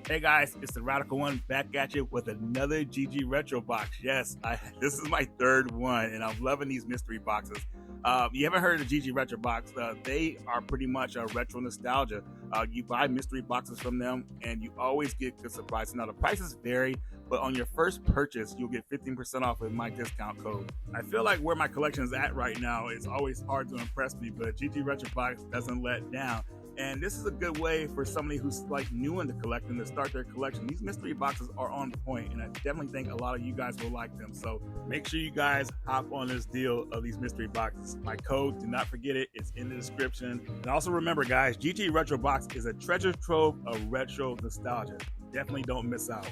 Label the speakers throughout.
Speaker 1: Hey guys, it's the Radical One back at you with another GG Retro box. Yes, this is my third one, and I'm loving these mystery boxes. You haven't heard of the GG Retro box? They are pretty much a retro nostalgia. You buy mystery boxes from them, and you always get good surprises. Now the prices vary, but on your first purchase, you'll get 15% off with my discount code. I feel like where my collection is at right now is always hard to impress me, but GG Retro box doesn't let down. And this is a good way for somebody who's like new into collecting to start their collection. These mystery boxes are on point, and I definitely think a lot of you guys will like them. So make sure you guys hop on this deal of these mystery boxes. My code, do not forget it, it's in the description. And also remember guys, GG Retro Box is a treasure trove of retro nostalgia. Definitely don't miss out.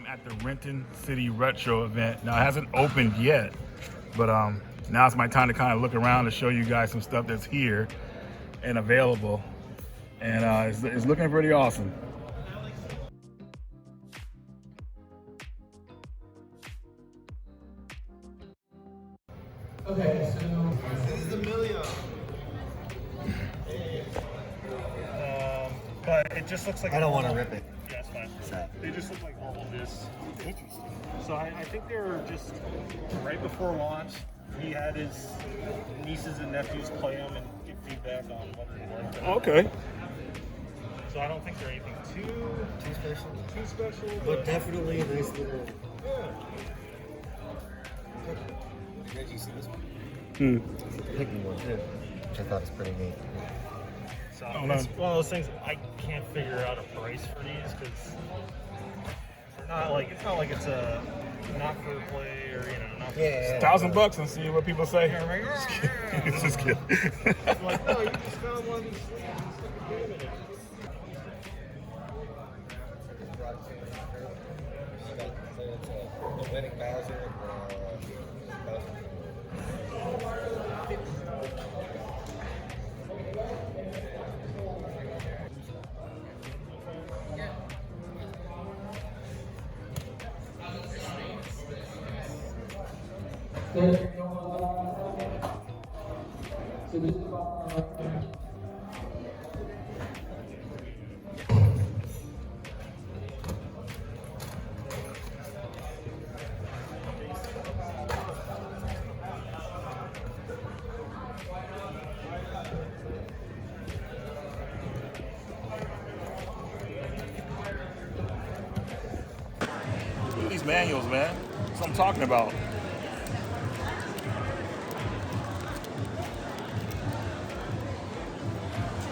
Speaker 1: At the Renton City Retro event. Now it hasn't opened yet, but now it's my time to kind of look around to show you guys some stuff that's here and available, and it's looking pretty awesome.
Speaker 2: Okay, so this is the million.
Speaker 3: But it just looks like
Speaker 4: I don't want to rip it.
Speaker 3: Yeah, it's fine. They just look like all of this.
Speaker 4: Interesting.
Speaker 3: So I think they were just right before launch. He had his nieces and nephews play them and give feedback on what they liked.
Speaker 1: Okay.
Speaker 3: So I don't think they're anything too special.
Speaker 4: But definitely a nice little.
Speaker 3: Yeah.
Speaker 4: Did Reggie see this one?
Speaker 1: Hmm.
Speaker 4: Pick me one too, which I thought was pretty neat.
Speaker 3: So it's one of those things I can't figure out a price for these because it's not like it's a not for play or not for
Speaker 1: $1,000 and see what people say.
Speaker 3: Yeah, right.
Speaker 1: Just kidding.
Speaker 3: I'm like, no, you just found one of these things. Stick a game in it.
Speaker 4: The wedding Bowser.
Speaker 1: Look at these manuals, man. That's what I'm talking about.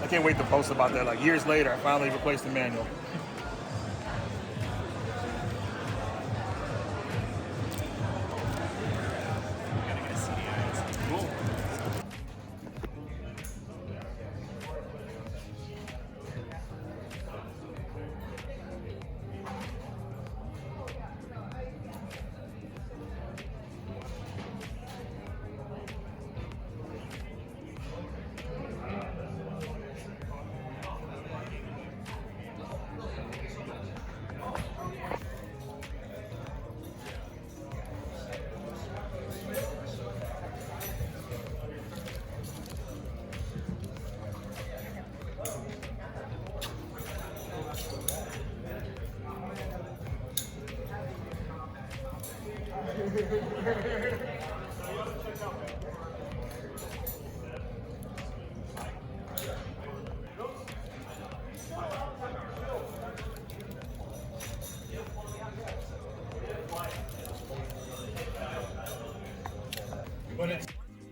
Speaker 1: I can't wait to post about that. Like years later, I finally replaced the manual. Cool.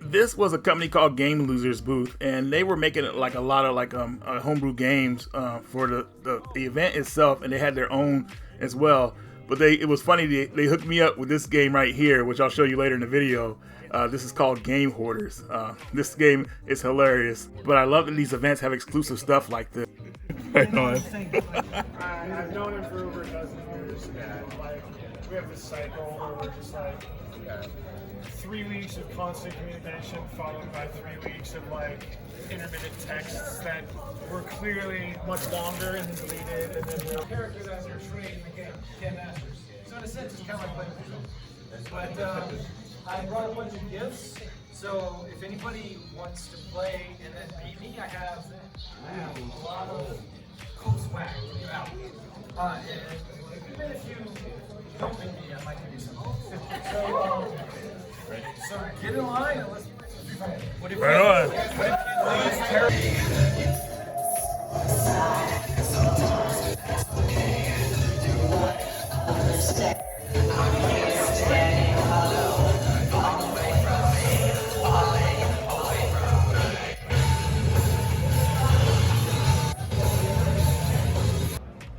Speaker 1: This was a company called Game Losers booth, and they were making like a lot of homebrew games for the event itself, and they had their own as well. But it was funny, they hooked me up with this game right here, which I'll show you later in the video. This is called Game Hoarders. This game is hilarious, but I love that these events have exclusive stuff like this.
Speaker 3: I've known him for over a dozen years, and we have this cycle where we're just 3 weeks of constant communication followed by 3 weeks of intermittent texts that were clearly much longer and deleted, and then characters as you're trained in the game, Masters. So
Speaker 5: in a sense, it's kind of like playing Uno. But I brought a bunch of gifts, so if anybody wants to play and then beat me, I have a lot of cool swag to give out. And even if you don't beat me, I might give you something. So get in line and let's be fun. What if
Speaker 1: Right on.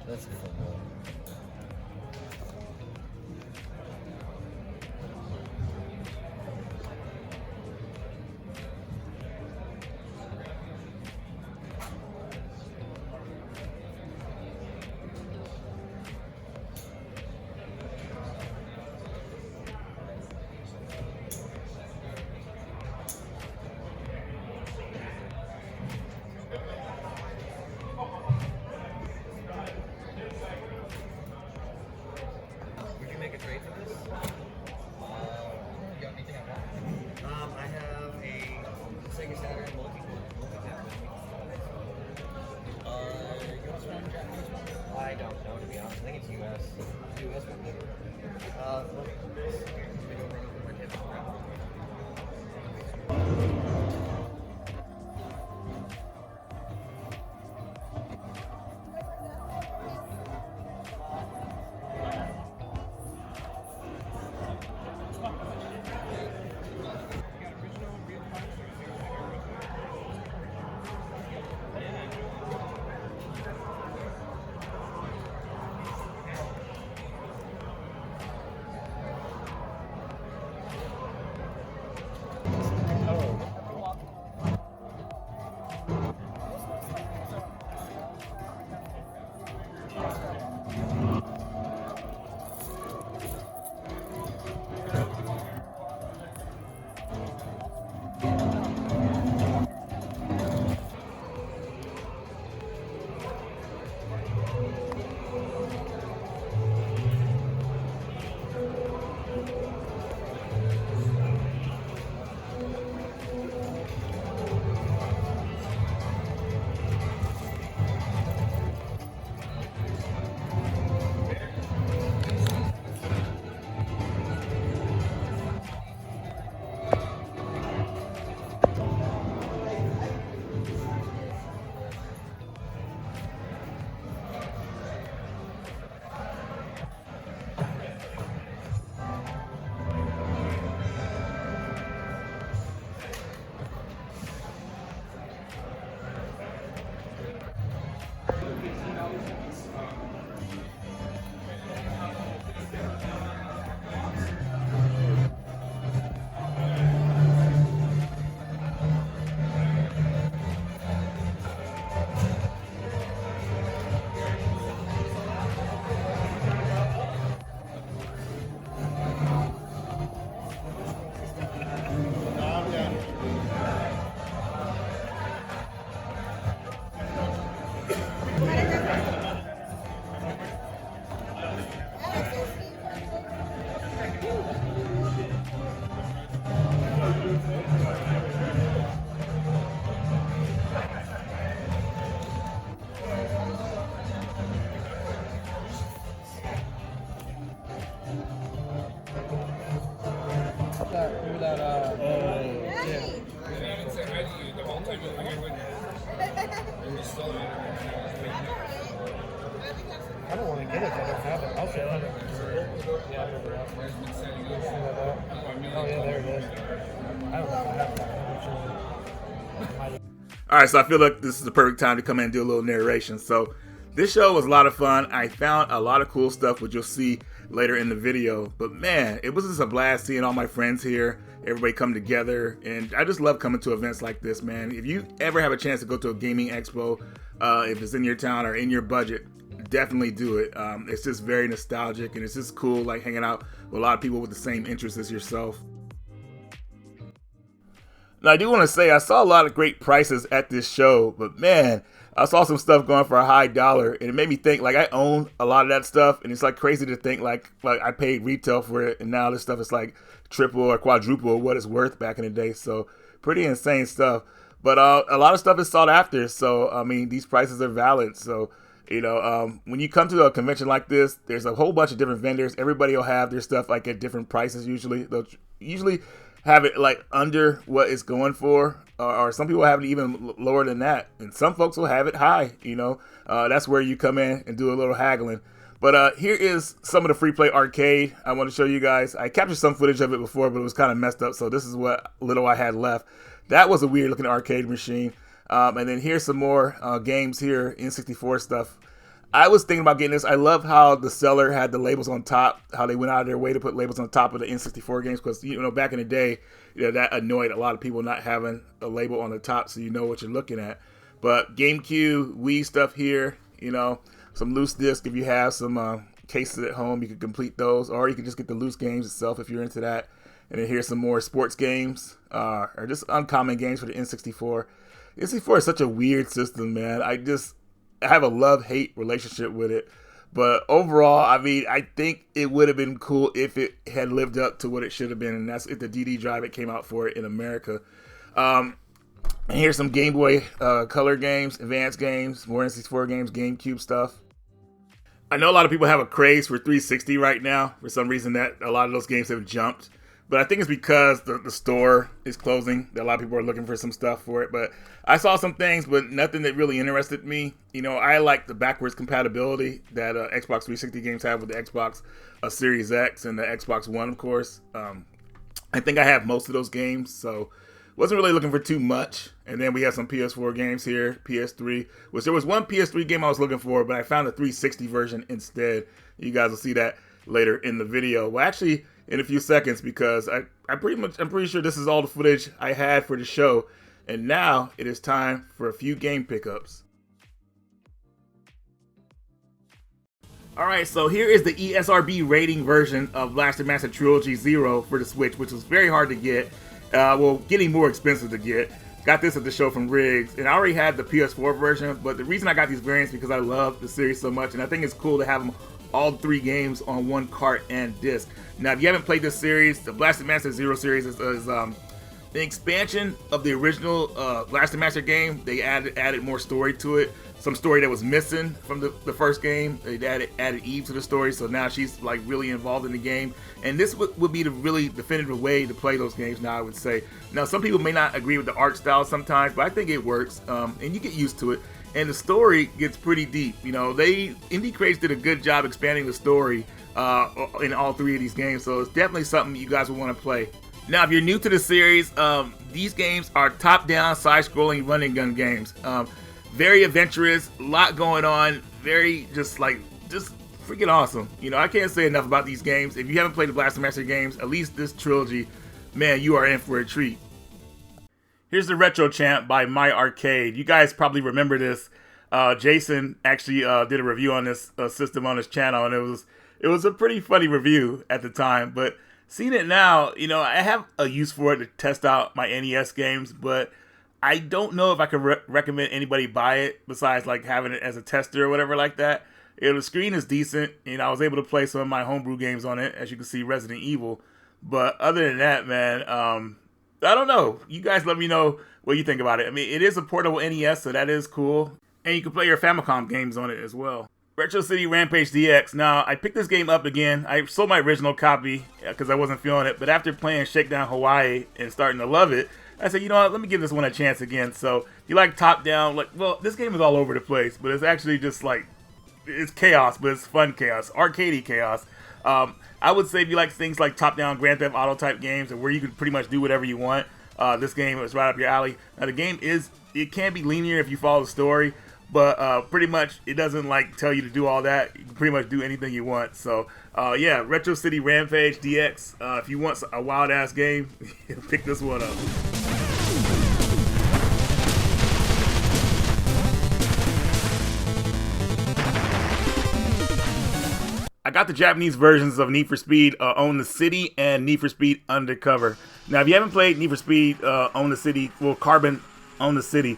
Speaker 4: That's a fun one. Would you make a trade for this? You got anything I want? I have a Sega Saturn multi-tap. You want some Japanese one? I don't know, to be honest. I think it's US. US one? Let me put this here. Let me go run over my table. I don't want to get it, but I don't have it. I'll show it. Yeah, oh, yeah, there it is. I don't know if I have that.
Speaker 1: All right, so I feel like this is the perfect time to come in and do a little narration. So this show was a lot of fun. I found a lot of cool stuff, which you'll see later in the video. But man, it was just a blast seeing all my friends here, everybody come together. And I just love coming to events like this, man. If you ever have a chance to go to a gaming expo, if it's in your town or in your budget, definitely do it. It's just very nostalgic, and it's just cool, like hanging out with a lot of people with the same interests as yourself. Now, I do want to say I saw a lot of great prices at this show, but man, I saw some stuff going for a high dollar, and it made me think, like, I own a lot of that stuff, and it's like crazy to think like I paid retail for it, and now this stuff is like triple or quadruple what it's worth back in the day. So pretty insane stuff. But a lot of stuff is sought after, so I mean, these prices are valid. So when you come to a convention like this, there's a whole bunch of different vendors. Everybody will have their stuff like at different prices. They'll usually have it like under what it's going for, or some people have it even lower than that, and some folks will have it high. That's where you come in and do a little haggling. But here is some of the free play arcade I want to show you guys. I captured some footage of it before, but it was kind of messed up, so this is what little I had left. That was a weird looking arcade machine. And then here's some more games here, N64 stuff. I was thinking about getting this. I love how the seller had the labels on top, how they went out of their way to put labels on top of the N64 games, because back in the day, that annoyed a lot of people not having a label on the top so you know what you're looking at. But GameCube, Wii stuff here, some loose discs. If you have some cases at home, you can complete those, or you can just get the loose games itself if you're into that. And then here's some more sports games, or just uncommon games for the N64. N64 is such a weird system, man. I have a love-hate relationship with it. But overall, I mean, I think it would have been cool if it had lived up to what it should have been, and that's if the DD drive it came out for it in America. And here's some Game Boy Color games, advanced games, more N64 games, GameCube stuff. I know a lot of people have a craze for 360 right now. For some reason, that a lot of those games have jumped. But I think it's because the store is closing that a lot of people are looking for some stuff for it. But I saw some things, but nothing that really interested me. I like the backwards compatibility that Xbox 360 games have with the Xbox Series X and the Xbox One, of course. I think I have most of those games, so wasn't really looking for too much. And then we have some PS4 games here, PS3, which there was one PS3 game I was looking for, but I found the 360 version instead. You guys will see that later in the video. Well, actually, in a few seconds, because I'm pretty sure this is all the footage I had for the show. And now it is time for a few game pickups. Alright, so here is the ESRB rating version of Blaster Master Trilogy Zero for the Switch, which was very hard to get. Getting more expensive to get. Got this at the show from Riggs, and I already had the PS4 version, but the reason I got these variants because I love the series so much, and I think it's cool to have them all three games on one cart and disc. Now, if you haven't played this series, the Blaster Master Zero series is the expansion of the original Blaster Master game. They added more story to it. Some story that was missing from the first game. They added Eve to the story, so now she's like really involved in the game. And this would be the really definitive way to play those games now, I would say. Now, some people may not agree with the art style sometimes, but I think it works, and you get used to it. And the story gets pretty deep. Indie Crates did a good job expanding the story in all three of these games, so it's definitely something you guys will want to play. Now, if you're new to the series, these games are top-down, side-scrolling run and gun games. Very adventurous, a lot going on, very just freaking awesome. I can't say enough about these games. If you haven't played the Blaster Master games, at least this trilogy, man, you are in for a treat. Here's the Retro Champ by My Arcade. You guys probably remember this. Jason actually did a review on this system on his channel, and it was a pretty funny review at the time. But seeing it now, I have a use for it to test out my NES games, but I don't know if I could recommend anybody buy it besides like having it as a tester or whatever like that. The screen is decent, I was able to play some of my homebrew games on it, as you can see, Resident Evil. But other than that, man, I don't know. You guys let me know what you think about it. I mean, it is a portable NES, so that is cool. And you can play your Famicom games on it as well. Retro City Rampage DX. Now, I picked this game up again. I sold my original copy because I wasn't feeling it. But after playing Shakedown Hawaii and starting to love it, I said, you know what, let me give this one a chance again. So, if you like top-down, this game is all over the place. But it's actually just it's chaos, but it's fun chaos. Arcadey chaos. I would say if you like things like top-down Grand Theft Auto type games and where you can pretty much do whatever you want, this game is right up your alley. Now the game it can be linear if you follow the story, but pretty much it doesn't tell you to do all that. You can pretty much do anything you want. So yeah, Retro City Rampage DX. If you want a wild ass game, pick this one up. I got the Japanese versions of Need for Speed Own the City and Need for Speed Undercover. Now, if you haven't played Need for Speed Own the City, well, Carbon Own the City,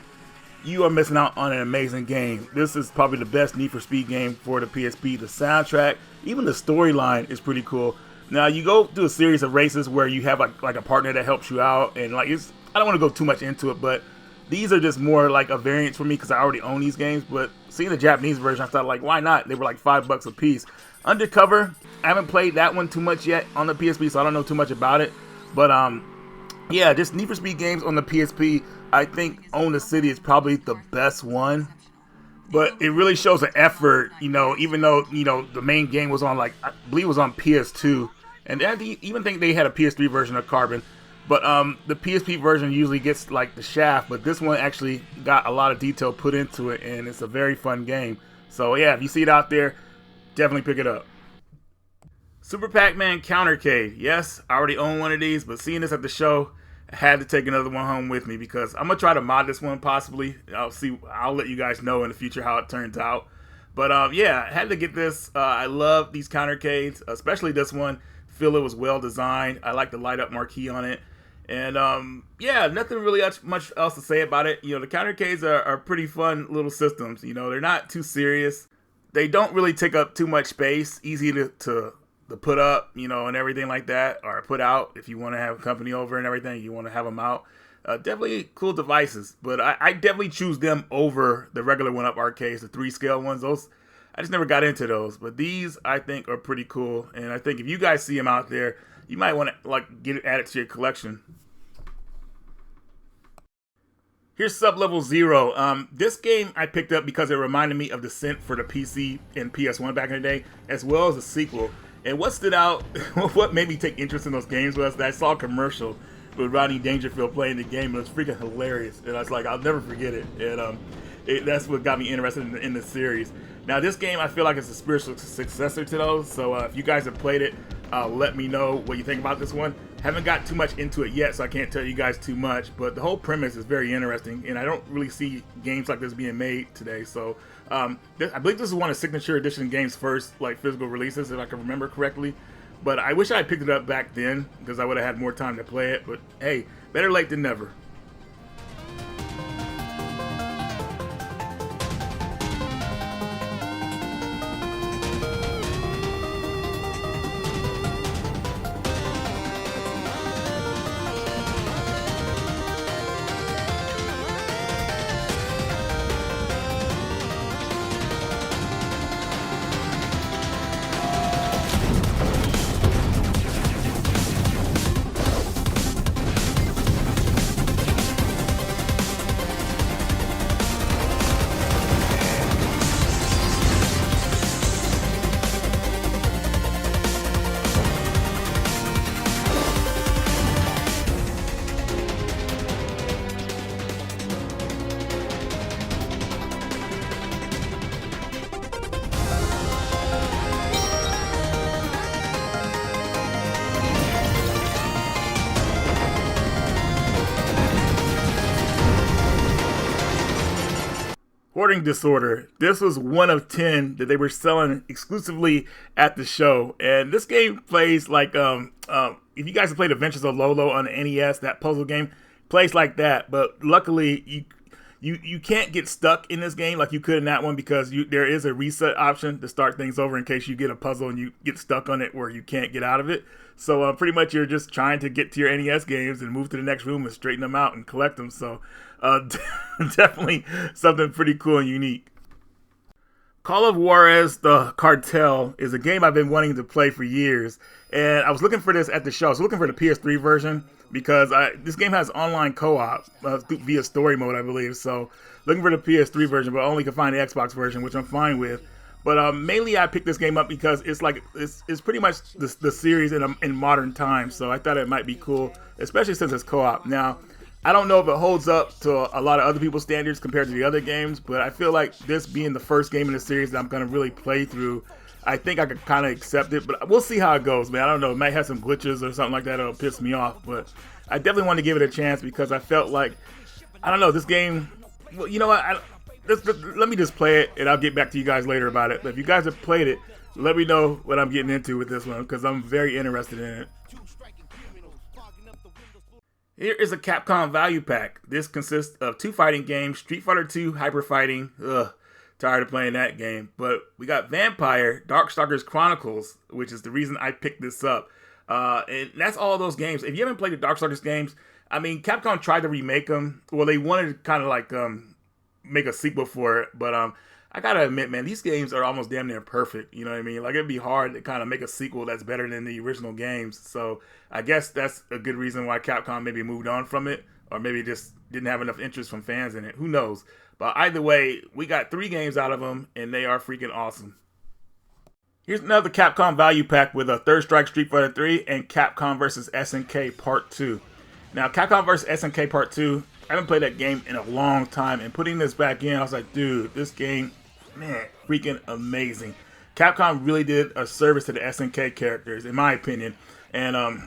Speaker 1: you are missing out on an amazing game. This is probably the best Need for Speed game for the PSP. The soundtrack, even the storyline is pretty cool. Now, you go through a series of races where you have like a partner that helps you out, and like I don't want to go too much into it, but these are just more like a variance for me because I already own these games. But seeing the Japanese version, I thought, like, why not? They were like $5 a piece. Undercover, I haven't played that one too much yet on the PSP, so I don't know too much about it. But yeah, just Need for Speed games on the PSP. I think Own the City is probably the best one. But it really shows an effort, you know, even though, you know, the main game was on, like, I believe it was on PS2. And I even think they had a PS3 version of Carbon. But the PSP version usually gets, like, the shaft. But this one actually got a lot of detail put into it. And it's a very fun game. So, yeah, if you see it out there, definitely pick it up. Super Pac-Man Countercade. Yes, I already own one of these. But seeing this at the show, I had to take another one home with me because I'm going to try to mod this one possibly. I'll let you guys know in the future how it turns out. But yeah, I had to get this. I love these Countercades, especially this one. Feel it was well designed. I like the light up marquee on it. And yeah, nothing really much else to say about it. You know, the Countercades are pretty fun little systems. You know, they're not too serious. They don't really take up too much space. Easy to put up, you know, and everything like that, or put out if you want to have company over and everything, you want to have them out. Definitely cool devices, but I definitely choose them over the regular one-up arcades, the 3-scale ones. Those, I just never got into those, but these I think are pretty cool, and I think if you guys see them out there, you might want to like get it added to your collection. Here's Sublevel Zero. This game I picked up because it reminded me of Descent for the PC and PS1 back in the day, as well as a sequel. And what stood out, what made me take interest in those games was that I saw a commercial with Rodney Dangerfield playing the game. It was freaking hilarious. And I was like, I'll never forget it. And that's what got me interested in the series. Now, this game, I feel like it's a spiritual successor to those. So if you guys have played it, let me know what you think about this one. Haven't got too much into it yet, so I can't tell you guys too much. But the whole premise is very interesting. And I don't really see games like this being made today. So I believe this is one of Signature Edition games' first like physical releases, if I can remember correctly. But I wish I had picked it up back then because I would have had more time to play it. But hey, better late than never. Hoarding Disorder. This was one of 10 that they were selling exclusively at the show. And this game plays like, if you guys have played Adventures of Lolo on the NES, that puzzle game, plays like that. But luckily, you can't get stuck in this game like you could in that one because there is a reset option to start things over in case you get a puzzle and you get stuck on it where you can't get out of it. So pretty much you're just trying to get to your NES games and move to the next room and straighten them out and collect them. So definitely something pretty cool and unique. Call of Juarez the Cartel is a game I've been wanting to play for years. And I was looking for this at the show. I was looking for the PS3 version because this game has online co-op via story mode, I believe. So looking for the PS3 version, but only can find the Xbox version, which I'm fine with. But mainly I picked this game up because it's pretty much the series in modern times. So I thought it might be cool, especially since it's co-op. Now, I don't know if it holds up to a lot of other people's standards compared to the other games, but I feel like this being the first game in the series that I'm going to really play through, I think I could kind of accept it, but we'll see how it goes, man. I don't know. It might have some glitches or something like that that'll piss me off, but I definitely want to give it a chance because I felt like, I don't know, this game, well, you know what, let me just play it and I'll get back to you guys later about it. But if you guys have played it, let me know what I'm getting into with this one because I'm very interested in it. Here is a Capcom value pack. This consists of 2 fighting games, Street Fighter 2 Hyper Fighting. Ugh, tired of playing that game. But we got Vampire, Darkstalkers Chronicles, which is the reason I picked this up. And that's all those games. If you haven't played the Darkstalkers games, I mean, Capcom tried to remake them. Well, they wanted to kind of like make a sequel for it. But I gotta admit, man, these games are almost damn near perfect. You know what I mean? Like, it'd be hard to kind of make a sequel that's better than the original games. So I guess that's a good reason why Capcom maybe moved on from it, or maybe just didn't have enough interest from fans in it. Who knows? But either way, we got 3 games out of them, and they are freaking awesome. Here's another Capcom value pack with a Third Strike Street Fighter 3 and Capcom vs. SNK Part 2. Now, Capcom vs. SNK Part 2, I haven't played that game in a long time, and putting this back in, I was like, dude, this game, man, freaking amazing. Capcom really did a service to the SNK characters, in my opinion. And,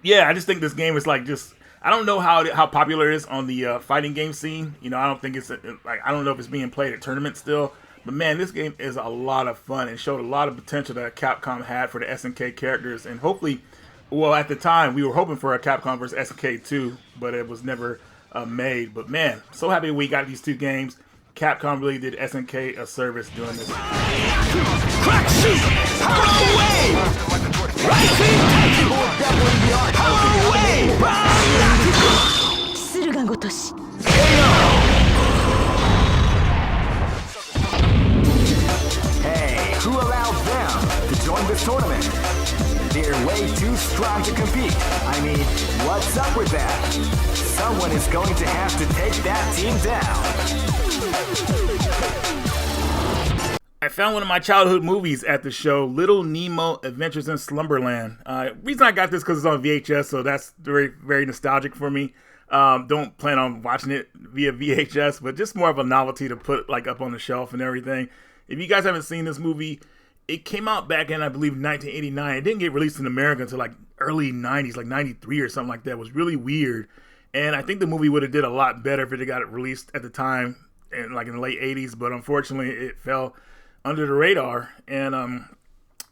Speaker 1: yeah, I just think this game is like just, I don't know how popular it is on the fighting game scene. You know, I don't think it's, like, I don't know if it's being played at tournaments still. But, man, this game is a lot of fun and showed a lot of potential that Capcom had for the SNK characters. And hopefully, well, at the time, we were hoping for a Capcom vs. SNK 2, but it was never made. But man, so happy we got these 2 games. Capcom really did SNK a service doing this. Crack shoot! Power away! Right
Speaker 6: Hey, who allowed them to join this tournament? They're way too strong to compete. I mean, what's up with that? Someone is going to have to take that team down.
Speaker 1: I found one of my childhood movies at the show, Little Nemo Adventures in Slumberland. Reason I got this because it's on VHS, so that's very, very nostalgic for me. Don't plan on watching it via VHS, but just more of a novelty to put like up on the shelf and everything. If you guys haven't seen this movie, it came out back in, I believe, 1989. It didn't get released in America until like early 90s, like 93 or something like that. It was really weird. And I think the movie would have did a lot better if it had got it released at the time, in like in the late 80s. But unfortunately, it fell under the radar. And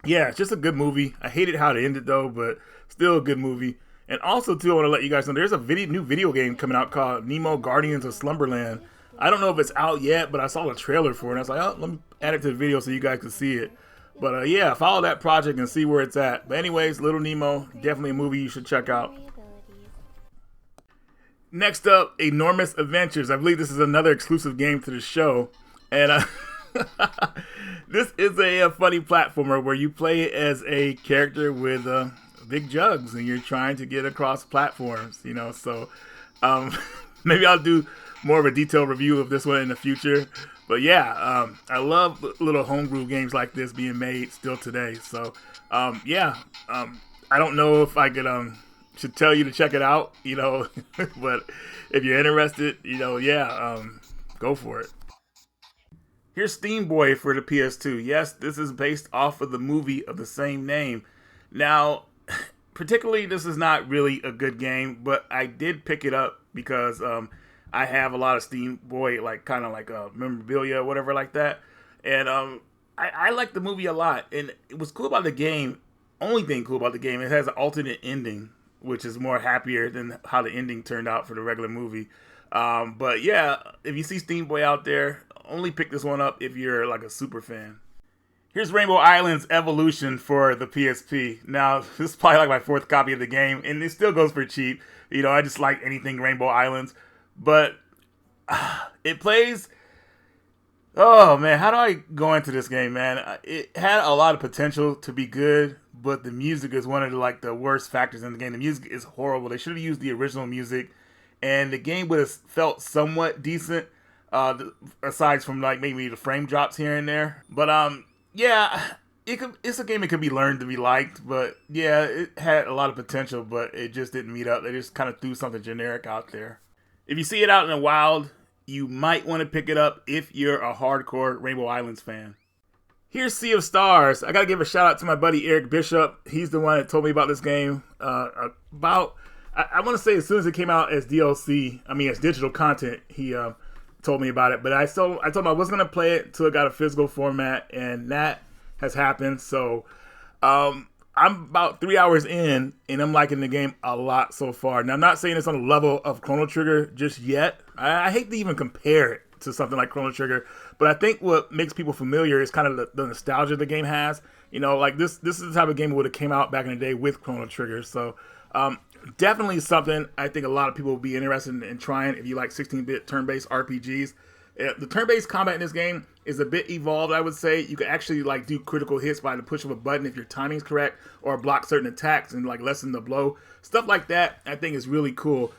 Speaker 1: yeah, it's just a good movie. I hated how it ended though, but still a good movie. And also too, I want to let you guys know there's a new video game coming out called Nemo Guardians of Slumberland. I don't know if it's out yet, but I saw the trailer for it. And I was like, oh, let me add it to the video so you guys can see it. But yeah, follow that project and see where it's at. But anyways, Little Nemo, definitely a movie you should check out. Next up, Enormous Adventures. I believe this is another exclusive game to the show. And this is a funny platformer where you play as a character with big jugs and you're trying to get across platforms, you know. So maybe I'll do more of a detailed review of this one in the future. But yeah, I love little homebrew games like this being made still today. So yeah, I don't know if I could should tell you to check it out, you know, but if you're interested, you know, yeah, go for it. Here's Steam Boy for the PS2. Yes, this is based off of the movie of the same name. Now, particularly, this is not really a good game, but I did pick it up because I have a lot of Steam Boy, like kind of like memorabilia, whatever like that. And I like the movie a lot. And it was cool about the game. Only thing cool about the game, it has an alternate ending, which is more happier than how the ending turned out for the regular movie. But yeah, if you see Steam Boy out there, only pick this one up if you're like a super fan. Here's Rainbow Islands Evolution for the PSP. Now, this is probably like my 4th copy of the game, and it still goes for cheap. You know, I just like anything Rainbow Islands. But it plays... Oh, man, how do I go into this game, man? It had a lot of potential to be good, but the music is one of the worst factors in the game. The music is horrible. They should have used the original music, and the game would have felt somewhat decent, aside from like maybe the frame drops here and there. But yeah, it's a game that could be learned to be liked. But yeah, it had a lot of potential, but it just didn't meet up. They just kind of threw something generic out there. If you see it out in the wild, you might want to pick it up if you're a hardcore Rainbow Islands fan. Here's Sea of Stars. I got to give a shout out to my buddy Eric Bishop. He's the one that told me about this game. I want to say as soon as it came out as DLC, as digital content, he told me about it. But I told him I wasn't going to play it until it got a physical format, and that has happened. So I'm about 3 hours in, and I'm liking the game a lot so far. Now, I'm not saying it's on the level of Chrono Trigger just yet. I hate to even compare it to something like Chrono Trigger, but I think what makes people familiar is kind of the nostalgia the game has. You know, like this is the type of game that would have came out back in the day with Chrono Trigger. So definitely something I think a lot of people will be interested in trying if you like 16-bit turn-based RPGs. The turn-based combat in this game is a bit evolved, I would say. You can actually like do critical hits by the push of a button if your timing's correct, or block certain attacks and like lessen the blow. Stuff like that I think is really cool.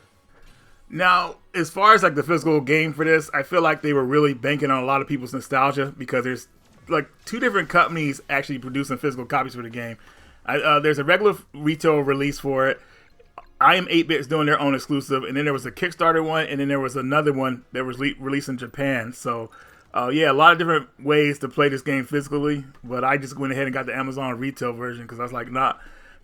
Speaker 1: Now, as far as like the physical game for this, I feel like they were really banking on a lot of people's nostalgia, because there's like 2 different companies actually producing physical copies for the game. There's a regular retail release for it. I Am 8-Bit's doing their own exclusive, and then there was a Kickstarter one, and then there was another one that was released in Japan. So, yeah, a lot of different ways to play this game physically, but I just went ahead and got the Amazon retail version because I was like, nah,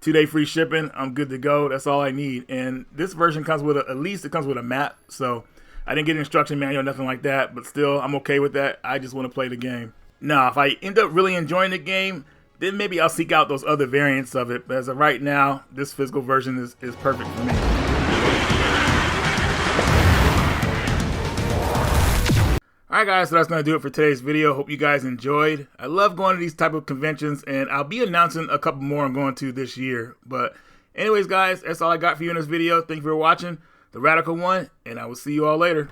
Speaker 1: 2-day free shipping, I'm good to go. That's all I need. And this version comes with at least it comes with a map, so I didn't get an instruction manual, nothing like that, but still, I'm okay with that. I just want to play the game. Now, if I end up really enjoying the game, then maybe I'll seek out those other variants of it. But as of right now, this physical version is perfect for me. Alright guys, so that's going to do it for today's video. Hope you guys enjoyed. I love going to these type of conventions, and I'll be announcing a couple more I'm going to this year. But anyways guys, that's all I got for you in this video. Thank you for watching The Radical One, and I will see you all later.